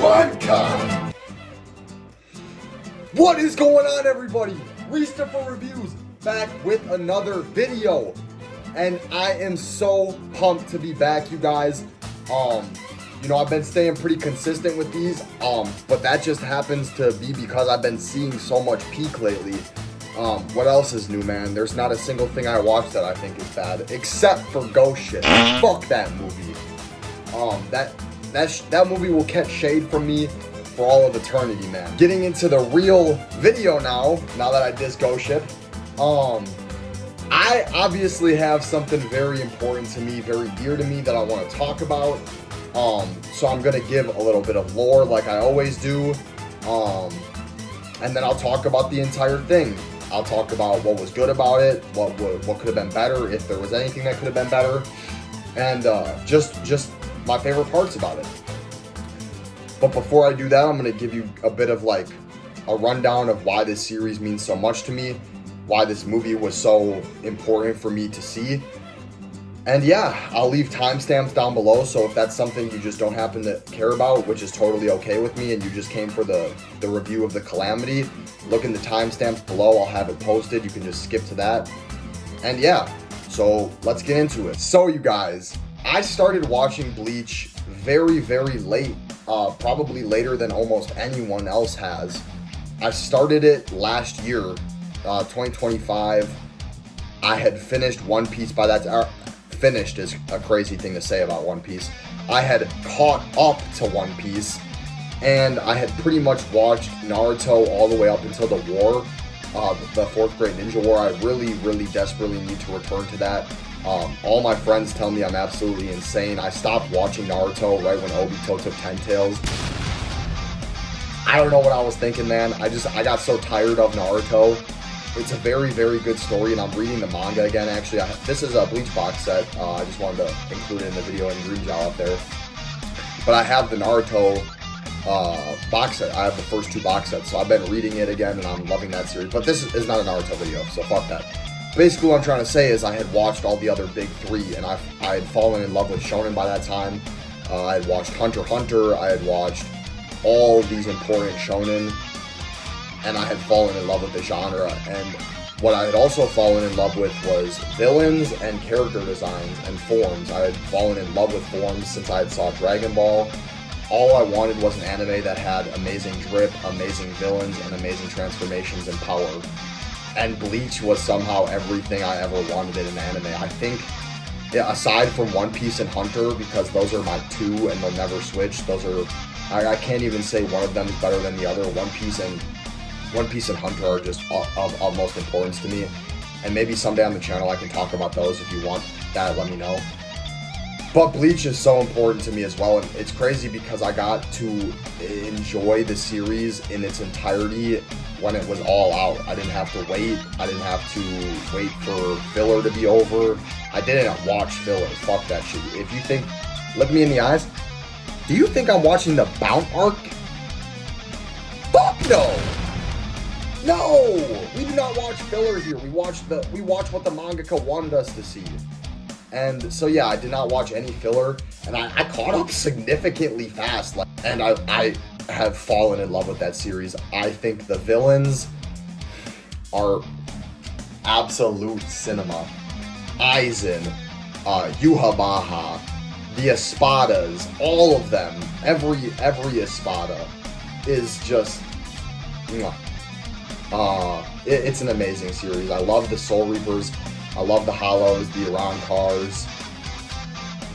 Vodka! What is going on, everybody? Restuff Reviews back with another video, and I am so pumped to be back, you guys. You know, I've been staying pretty consistent with these, but that just happens to be because I've been seeing so much peak lately. What else is new, man? There's not a single thing I watch that I think is bad, except for Ghost Ship. Fuck that movie. That movie will catch shade from me for all of eternity, man. Getting into the real video now that I diss Ghost Ship, I obviously have something very important to me, very dear to me that I want to talk about. So I'm gonna give a little bit of lore like I always do, and then I'll talk about the entire thing. I'll talk about what was good about it, what could have been better, if there was anything that could have been better, and just my favorite parts about it. But before I do that, I'm gonna give you a bit of like a rundown of why this series means so much to me, why this movie was so important for me to see. And yeah, I'll leave timestamps down below, so if that's something you just don't happen to care about, which is totally okay with me, and you just came for the review of the Calamity, look in the timestamps below, I'll have it posted, you can just skip to that. And yeah, so let's get into it. So you guys, I started watching Bleach very, very late, probably later than almost anyone else has. I started it last year, 2025. I had finished One Piece by that time. Finished is a crazy thing to say about One Piece. I had caught up to One Piece, and I had pretty much watched Naruto all the way up until the war, the 4th Great Ninja War. I really, really desperately need to return to that. All my friends tell me I'm absolutely insane. I stopped watching Naruto right when Obito took 10 tails. I don't know what I was thinking, man. I got so tired of Naruto. It's a very, very good story, and I'm reading the manga again, actually. This is a Bleach box set. I just wanted to include it in the video and green y'all out there. But I have the Naruto box set. I have the first 2 box sets, so I've been reading it again, and I'm loving that series. But this is not a Naruto video, so fuck that. Basically, what I'm trying to say is I had watched all the other big 3, and I had fallen in love with shonen by that time. I had watched Hunter x Hunter. I had watched all these important shonen, and I had fallen in love with the genre. And what I had also fallen in love with was villains and character designs and forms. I had fallen in love with forms since I had saw Dragon Ball. All I wanted was an anime that had amazing drip, amazing villains, and amazing transformations and power. And Bleach was somehow everything I ever wanted in an anime. I think, yeah, aside from One Piece and Hunter, because those are my 2 and they'll never switch. Those are, I can't even say one of them is better than the other. One Piece and Hunter are just of utmost importance to me, and maybe someday on the channel I can talk about those. If you want that, let me know. But Bleach is so important to me as well, and it's crazy because I got to enjoy the series in its entirety when it was all out. I didn't have to wait. I didn't have to wait for filler to be over. I didn't watch filler. Fuck that shit. If you think, look me in the eyes, do you think I'm watching the Bount arc? Fuck no! No, we do not watch filler here. We watch what the mangaka wanted us to see. And so yeah, I did not watch any filler, and I caught up significantly fast. And I have fallen in love with that series. I think the villains are absolute cinema. Aizen, Yuhabaha, the Espadas, all of them, every Espada is just, it's an amazing series. I love the Soul Reapers. I love the Hollows, the Iran Cars,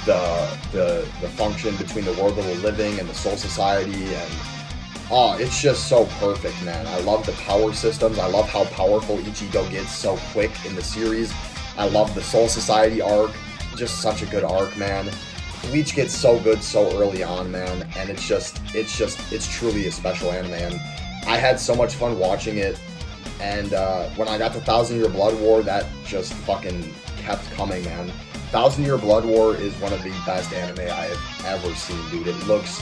the function between the world of the living and the Soul Society, and it's just so perfect, man. I love the power systems. I love how powerful Ichigo gets so quick in the series. I love the Soul Society arc. Just such a good arc, man. Bleach gets so good so early on, man, and it's truly a special anime, and I had so much fun watching it. And when I got to 1,000 Year Blood War, that just fucking kept coming, man. 1,000 Year Blood War is one of the best anime I have ever seen, dude. It looks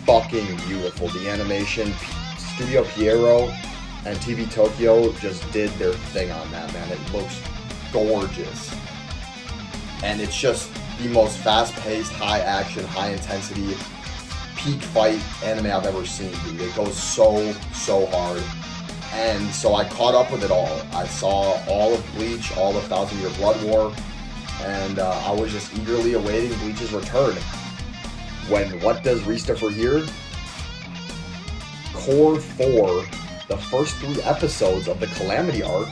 fucking beautiful. The animation, Studio Pierrot and TV Tokyo just did their thing on that, man. It looks gorgeous. And it's just, the most fast-paced, high-action, high-intensity, peak fight anime I've ever seen, dude. It goes so hard. And so I caught up with it all. I saw all of Bleach, all of 1,000 Year Blood War, and I was just eagerly awaiting Bleach's return. When what does Ristofer hear? Core 4, the first 3 episodes of the Calamity arc,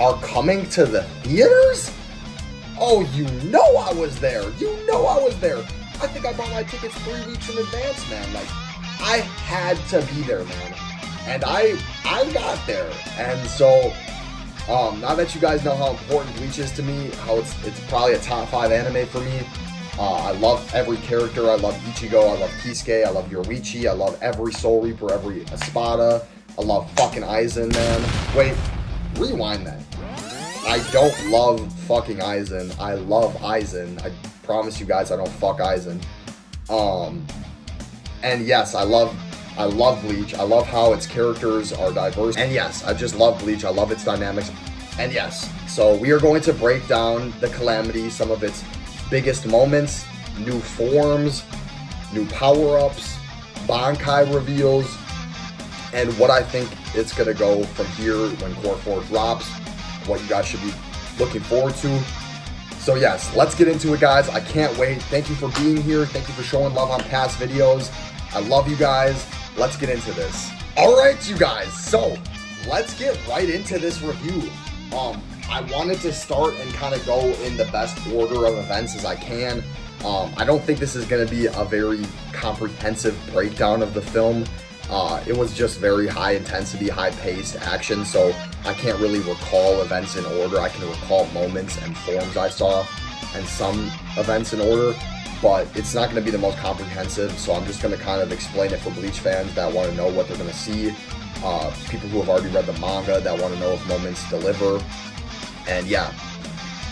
are coming to the theaters? Oh, you know I was there. You know I was there. I think I bought my tickets 3 weeks in advance, man. Like, I had to be there, man. And I got there. And so, now that you guys know how important Bleach is to me, how it's probably a top 5 anime for me. I love every character. I love Ichigo. I love Kisuke. I love Yoruichi. I love every Soul Reaper, every Espada. I love fucking Aizen, man. Wait, rewind that. I don't love fucking Aizen. I love Aizen. I promise you guys I don't fuck Aizen. And yes, I love Bleach. I love how its characters are diverse. And yes, I just love Bleach. I love its dynamics. And yes, so we are going to break down the Calamity, some of its biggest moments, new forms, new power-ups, Bankai reveals, and what I think it's going to go from here when Core 4 drops, what you guys should be looking forward to. So yes, let's get into it, guys. I can't wait. Thank you for being here. Thank you for showing love on past videos. I love you guys. Let's get into this. All right, you guys. So let's get right into this review. I wanted to start and kind of go in the best order of events as I can. I don't think this is going to be a very comprehensive breakdown of the film. It was just very high intensity, high paced action, so I can't really recall events in order. I can recall moments and forms I saw and some events in order, but it's not going to be the most comprehensive, so I'm just going to kind of explain it for Bleach fans that want to know what they're going to see, people who have already read the manga that want to know if moments deliver. And yeah,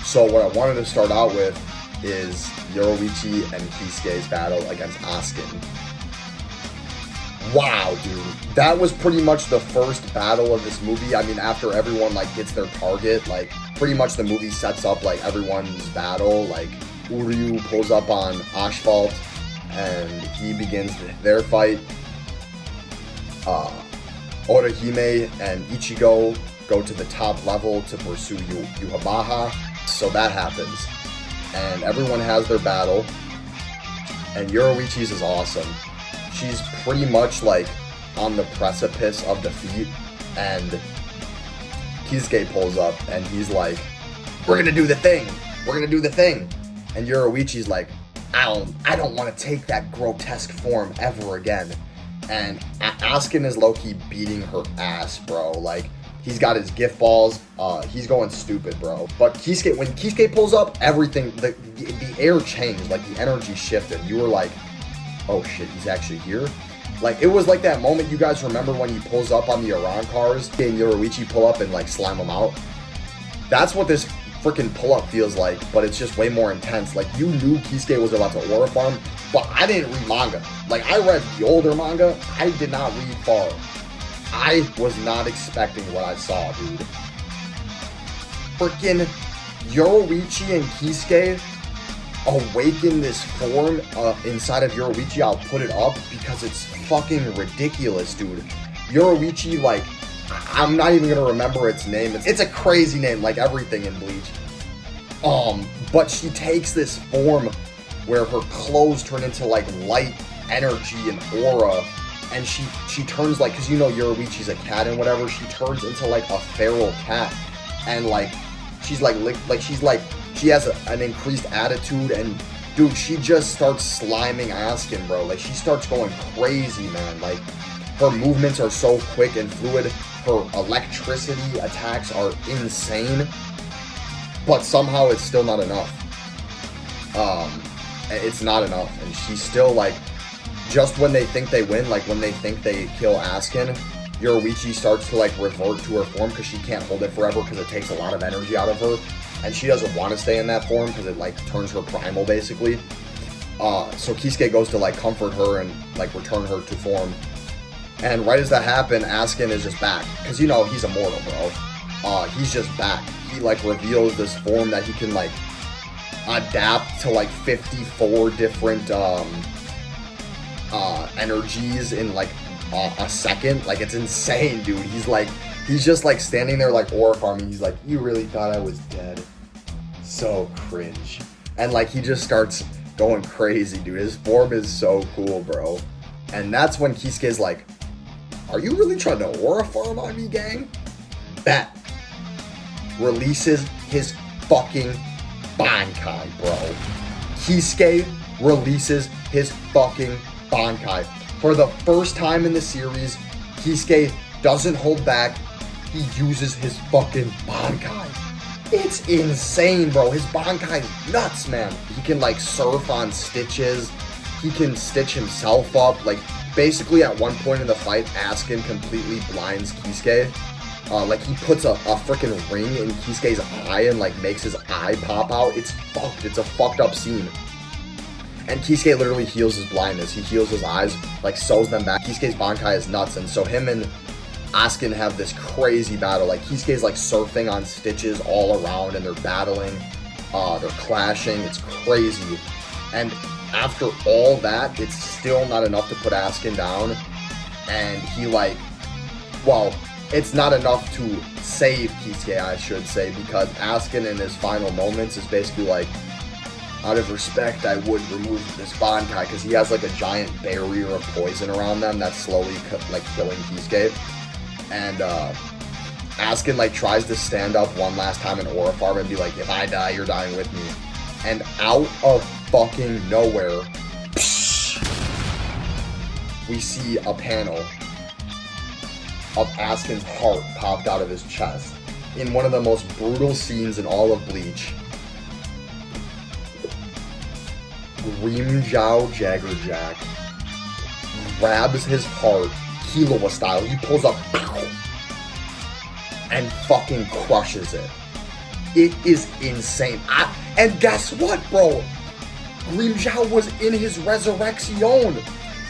so what I wanted to start out with is Yoruichi and Kisuke's battle against Askin. Wow, dude, that was pretty much the first battle of this movie. I mean, after everyone like gets their target, like pretty much the movie sets up like everyone's battle. Like Uryu pulls up on Asphalt and he begins their fight. Orihime and Ichigo go to the top level to pursue Yamaha. So that happens. And everyone has their battle. And Yoruichi's is awesome. She's pretty much like on the precipice of defeat. And Kisuke pulls up and he's like, we're gonna do the thing. We're gonna do the thing. And Yoruichi's like, I don't want to take that grotesque form ever again. And Askin is low-key beating her ass, bro. Like, he's got his gift balls. He's going stupid, bro. But Kisuke, when Kisuke pulls up, everything, the air changed. Like, the energy shifted. You were like, oh shit, he's actually here? Like, it was like that moment you guys remember when he pulls up on the Iran cars and Yoruichi pull up and, like, slime him out? That's what this freaking pull-up feels like, but it's just way more intense. Like, you knew Kisuke was about to aura farm, but I didn't read manga. Like, I read the older manga. I did not read far. I was not expecting what I saw, dude. Freaking Yoruichi and Kisuke awaken this form inside of Yoruichi. I'll put it up because it's fucking ridiculous, dude. Yoruichi, like, I'm not even gonna remember its name. It's a crazy name, like everything in Bleach. But she takes this form where her clothes turn into like light energy and aura, and she turns like, cause you know Yoruichi's a cat and whatever, she turns into like a feral cat, and like she's like she has an increased attitude, and dude, she just starts sliming Askin, bro. Like, she starts going crazy, man. Like, her movements are so quick and fluid. Her electricity attacks are insane. But somehow it's still not enough. It's not enough. And she's still, like, just when they think they win, like, when they think they kill Askin, Yoruichi starts to, like, revert to her form because she can't hold it forever because it takes a lot of energy out of her. And she doesn't want to stay in that form because it, like, turns her primal, basically. So Kisuke goes to, like, comfort her and, like, return her to form. And right as that happened, Askin is just back. Because, you know, he's immortal, bro. He's just back. He, like, reveals this form that he can, like, adapt to like 54 different energies in like a second. Like, it's insane, dude. He's just like standing there like aura farming. He's like, you really thought I was dead? So cringe. And like, he just starts going crazy, dude. His form is so cool, bro. And that's when Kisuke's like, are you really trying to aura farm on me, gang? Bet. Releases his fucking Bankai, bro. Kisuke releases his fucking Bankai. For the first time in the series, Kisuke doesn't hold back. He uses his fucking Bankai. It's insane, bro. His Bankai is nuts, man. He can, like, surf on stitches. He can stitch himself up. Like, basically, at one point in the fight, Askin completely blinds Kisuke. Like, he puts a freaking ring in Kisuke's eye and, like, makes his eye pop out. It's fucked. It's a fucked up scene. And Kisuke literally heals his blindness. He heals his eyes, like, sews them back. Kisuke's Bankai is nuts. And so him and Askin have this crazy battle. Like, Kisuke's, like, surfing on stitches all around, and they're battling. They're clashing. It's crazy. And after all that, it's still not enough to put Askin down. And he, like, well, it's not enough to save Kisuke, I should say, because Askin in his final moments is basically like, out of respect, I would remove this Bankai, because he has like a giant barrier of poison around them that's slowly like killing Kisuke. And Askin like tries to stand up one last time in Aura Farm and be like, if I die, you're dying with me. And out of fucking nowhere, we see a panel of Askin's heart popped out of his chest in one of the most brutal scenes in all of Bleach. Grimmjow Jaggerjack grabs his heart, Killua style. He pulls up and fucking crushes it. It is insane. And guess what, bro? Grimmjow was in his Resurrection.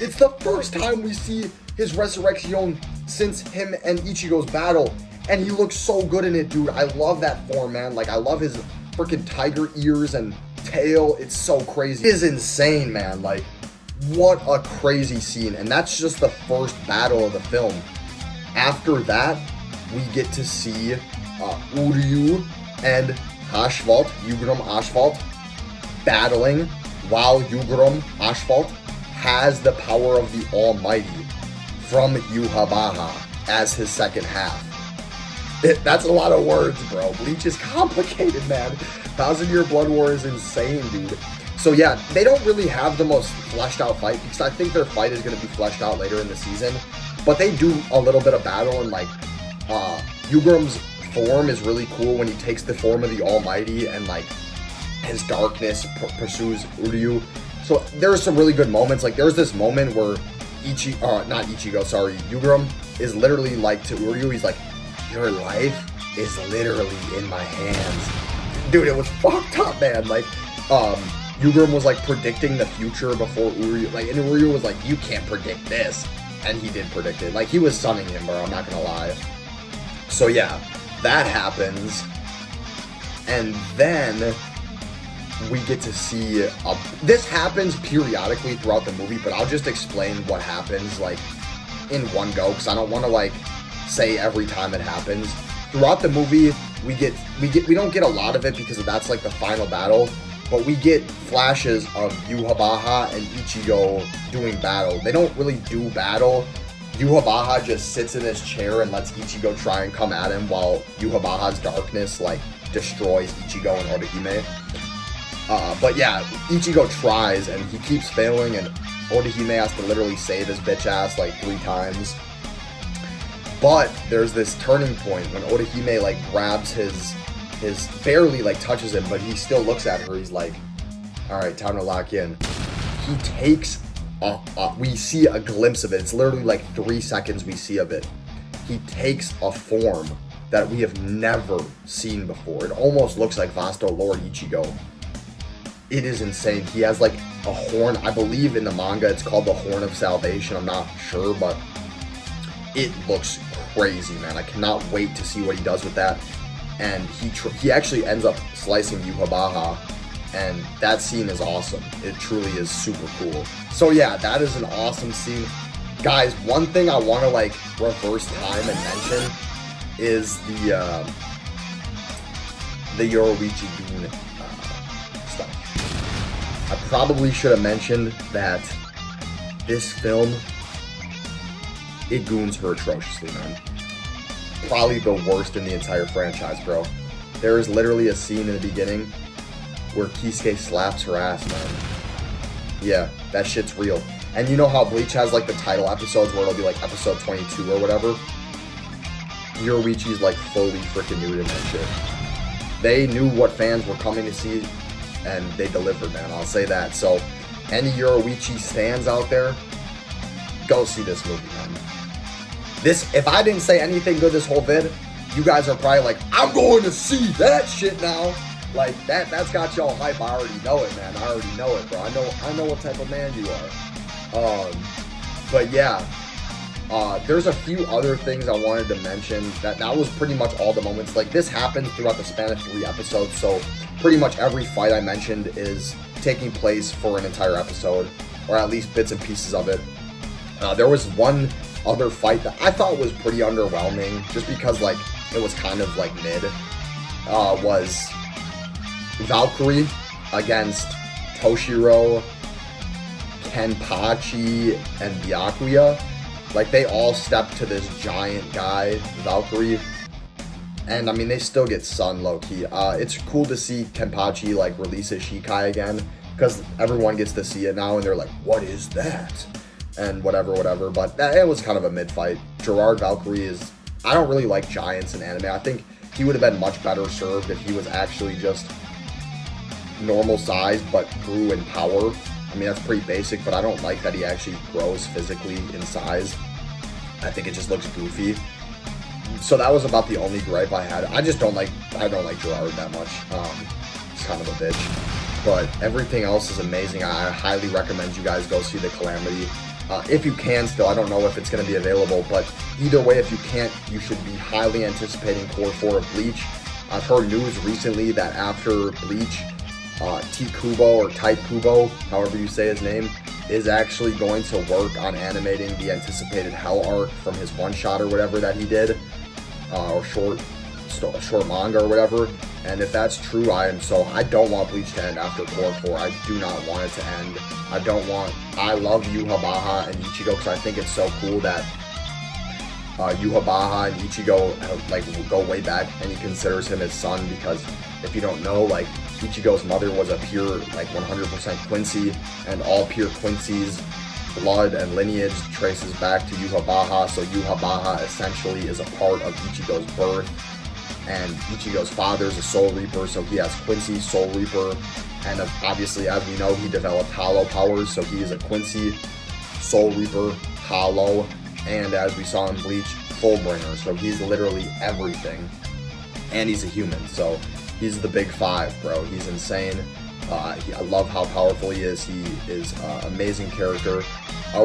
It's the first time we see his Resurrection since him and Ichigo's battle, and he looks so good in it, dude. I love that form, man. Like, I love his freaking tiger ears and tail. It's so crazy. It is insane, man. Like, what a crazy scene. And that's just the first battle of the film. After that, we get to see Uryu and Ashfalt, Yugurem Ashfalt, battling while Yugurem Ashfalt has the power of the Almighty from Yhwach as his second half. That's a lot of words, bro. Bleach is complicated, man. 1,000-Year Blood War is insane, dude. So yeah, they don't really have the most fleshed out fight, because I think their fight is going to be fleshed out later in the season. But they do a little bit of battle, and like, Yugurem's form is really cool when he takes the form of the Almighty, and like, his darkness pursues Uryu. So there's some really good moments. Like, there's this moment where Yugurem is literally like to Uryu, he's like, your life is literally in my hands. Dude, it was fucked up, man. Like, Yugurem was like predicting the future before Uryu, like, and Uryu was like, you can't predict this. And he did predict it. Like, he was sunning him, bro, I'm not gonna lie. So yeah, that happens. And then we get to see, this happens periodically throughout the movie, but I'll just explain what happens, like, in one go, because I don't want to, like, say every time it happens. Throughout the movie, we don't get a lot of it, because that's, like, the final battle, but we get flashes of Yhwach and Ichigo doing battle. They don't really do battle. Yhwach just sits in his chair and lets Ichigo try and come at him, while Yhwach's darkness, like, destroys Ichigo and Orihime. But yeah, Ichigo tries, and he keeps failing, and Orihime has to literally save his bitch ass, like, 3 times. But there's this turning point when Orihime, like, grabs his barely, like, touches him, but he still looks at her. He's like, alright, time to lock in. He takes, we see a glimpse of it. It's literally, like, 3 seconds we see of it. He takes a form that we have never seen before. It almost looks like Vasto Lord Ichigo. It is insane. He has, like, a horn. I believe in the manga it's called the Horn of Salvation. I'm not sure, but it looks crazy, man. I cannot wait to see what he does with that. And he actually ends up slicing Yhwach and that scene is awesome. It truly is super cool. So yeah, that is an awesome scene. Guys, one thing I want to like reverse time and mention is the Yoruichi Goon stuff. I probably should have mentioned that this film, it goons her atrociously, man. Probably the worst in the entire franchise, bro. There is literally a scene in the beginning where Kisuke slaps her ass, man. Yeah, that shit's real. And you know how Bleach has like the title episodes where it'll be like episode 22 or whatever? Yoruichi's like fully freaking nude in that shit. They knew what fans were coming to see, and they delivered, man. I'll say that. So, any Yoruichi stans out there, go see this movie, man. This, if I didn't say anything good this whole vid, you guys are probably like, I'm going to see that shit now. Like, that's got y'all hype. I already know it, man. I already know it, bro. I know what type of man you are. But yeah, there's a few other things I wanted to mention. That was pretty much all the moments. Like, this happened throughout the span of 3 episodes, so pretty much every fight I mentioned is taking place for an entire episode, or at least bits and pieces of it. There was one other fight that I thought was pretty underwhelming, just because like it was kind of like mid. Was Valkyrie against Toshiro, Kenpachi, and Byakuya. Like, they all stepped to this giant guy, Valkyrie, and I mean, they still get sun low-key. It's cool to see Kenpachi like release his Shikai again, because everyone gets to see it now, and they're like, what is that? And whatever, but it was kind of a mid-fight. Gerard Valkyrie is, I don't really like giants in anime. I think he would have been much better served if he was actually just normal size, but grew in power. I mean, that's pretty basic, but I don't like that he actually grows physically in size. I think it just looks goofy. So that was about the only gripe I had. I don't like Gerard that much. He's kind of a bitch. But everything else is amazing. I highly recommend you guys go see the Calamity. If you can still, I don't know if it's going to be available, but either way, if you can't, you should be highly anticipating Core 4 of Bleach. I've heard news recently that after Bleach, T. Kubo, or Type Kubo, however you say his name, is actually going to work on animating the anticipated Hell arc from his one-shot or whatever that he did, or short manga or whatever. And if that's true, I don't want Bleach to end after Core 4. I do not want it to end. I love Yuha Baha and Ichigo, because I think it's so cool that Yuha Baha and Ichigo like go way back, and he considers him his son, because if you don't know, like, Ichigo's mother was a pure, like, 100% Quincy, and all pure Quincy's blood and lineage traces back to Yuha Baha, so Yuha Baha essentially is a part of Ichigo's birth, and Ichigo's father's a Soul Reaper, so he has Quincy's Soul Reaper, and obviously, as we know, he developed Hollow powers, so he is a Quincy, Soul Reaper, Hollow, and as we saw in Bleach, Fullbringer, so he's literally everything, and he's a human, so he's the big 5, bro. He's insane. I love how powerful he is. He is an amazing character.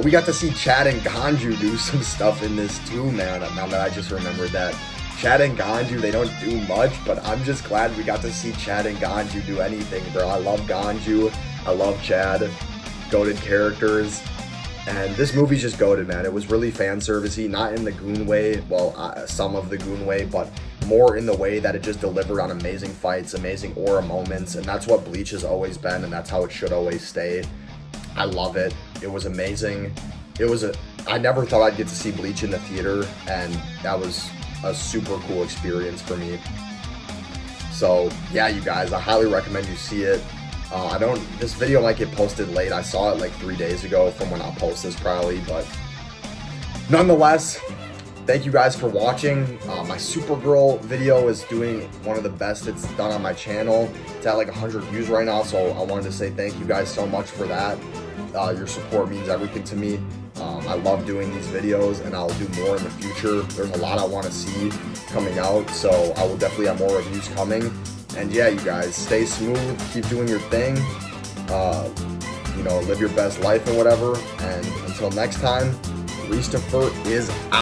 We got to see Chad and Ganju do some stuff in this too, man. Now that I just remembered that. Chad and Ganju, they don't do much, but I'm just glad we got to see Chad and Ganju do anything, bro. I love Ganju. I love Chad. Goated characters. And this movie's just goated, man. It was really fan servicey, not in the goon way, well, some of the goon way, but more in the way that it just delivered on amazing fights, amazing aura moments, and that's what Bleach has always been, and that's how it should always stay. I love it. It was amazing. I never thought I'd get to see Bleach in the theater, and that was a super cool experience for me. So yeah, you guys, I highly recommend you see it. This video might get posted late. I saw it like 3 days ago from when I'll post this probably, but nonetheless, thank you guys for watching. My Supergirl video is doing one of the best it's done on my channel. It's at like 100 views right now, so I wanted to say thank you guys so much for that. Your support means everything to me. I love doing these videos, and I'll do more in the future. There's a lot I want to see coming out, so I will definitely have more reviews coming. And yeah, you guys, stay smooth, keep doing your thing, live your best life and whatever. And until next time, Christopher is out.